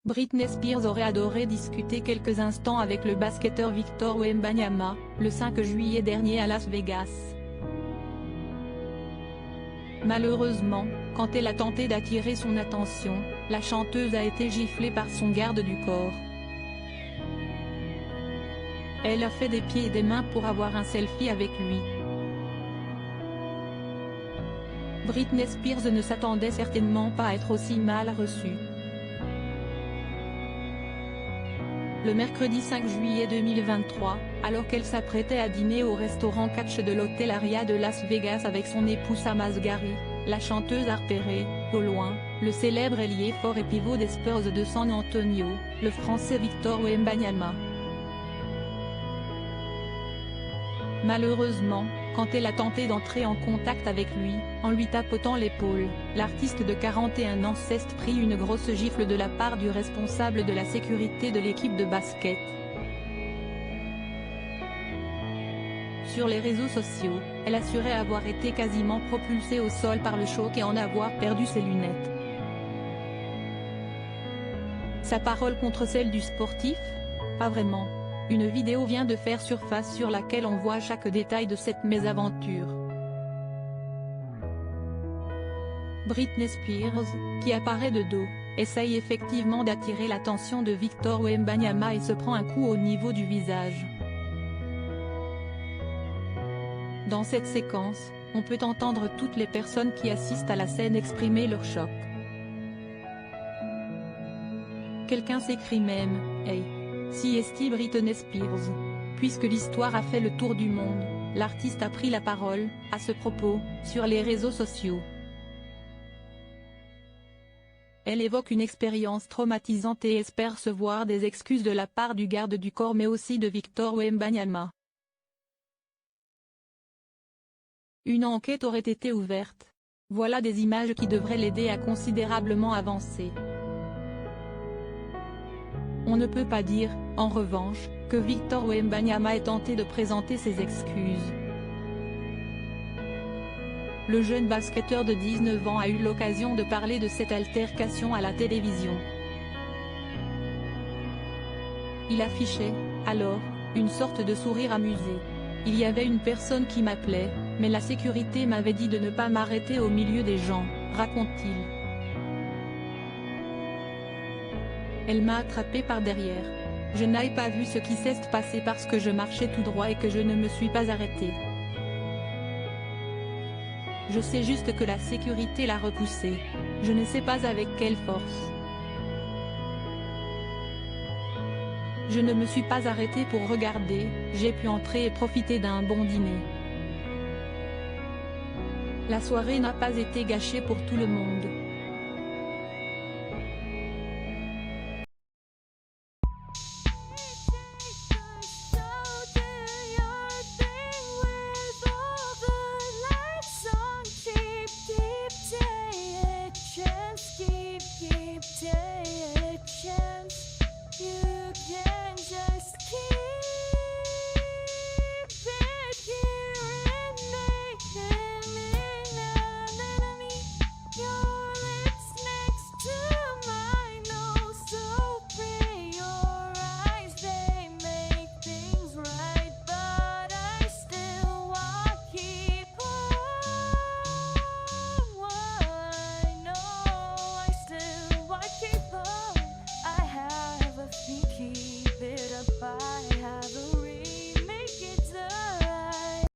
Britney Spears aurait adoré discuter quelques instants avec le basketteur Victor Wembanyama, le 5 juillet dernier à Las Vegas. Malheureusement, quand elle a tenté d'attirer son attention, la chanteuse a été giflée par son garde du corps. Elle a fait des pieds et des mains pour avoir un selfie avec lui. Britney Spears ne s'attendait certainement pas à être aussi mal reçue. Le mercredi 5 juillet 2023, alors qu'elle s'apprêtait à dîner au restaurant Catch de l'hôtel Aria de Las Vegas avec son époux Sam Asghari, la chanteuse a repéré, au loin, le célèbre ailier fort et pivot des Spurs de San Antonio, le Français Victor Wembanyama. Malheureusement, quand elle a tenté d'entrer en contact avec lui, en lui tapotant l'épaule, l'artiste de 41 ans s'est pris une grosse gifle de la part du responsable de la sécurité de l'équipe de basket. Sur les réseaux sociaux, elle assurait avoir été quasiment propulsée au sol par le choc et en avoir perdu ses lunettes. Sa parole contre celle du sportif? Pas vraiment. Une vidéo vient de faire surface sur laquelle on voit chaque détail de cette mésaventure. Britney Spears, qui apparaît de dos, essaye effectivement d'attirer l'attention de Victor Wembanyama et se prend un coup au niveau du visage. Dans cette séquence, on peut entendre toutes les personnes qui assistent à la scène exprimer leur choc. Quelqu'un s'écrie même « Hey !» Si est Britney Spears. Puisque l'histoire a fait le tour du monde, l'artiste a pris la parole, à ce propos, sur les réseaux sociaux. Elle évoque une expérience traumatisante et espère recevoir des excuses de la part du garde du corps mais aussi de Victor Wembanyama. Une enquête aurait été ouverte. Voilà des images qui devraient l'aider à considérablement avancer. On ne peut pas dire, en revanche, que Victor Wembanyama ait tenté de présenter ses excuses. Le jeune basketteur de 19 ans a eu l'occasion de parler de cette altercation à la télévision. Il affichait, alors, une sorte de sourire amusé. Il y avait une personne qui m'appelait, mais la sécurité m'avait dit de ne pas m'arrêter au milieu des gens, raconte-t-il. Elle m'a attrapé par derrière. Je n'ai pas vu ce qui s'est passé parce que je marchais tout droit et que je ne me suis pas arrêté. Je sais juste que la sécurité l'a repoussé. Je ne sais pas avec quelle force. Je ne me suis pas arrêté pour regarder, j'ai pu entrer et profiter d'un bon dîner. La soirée n'a pas été gâchée pour tout le monde.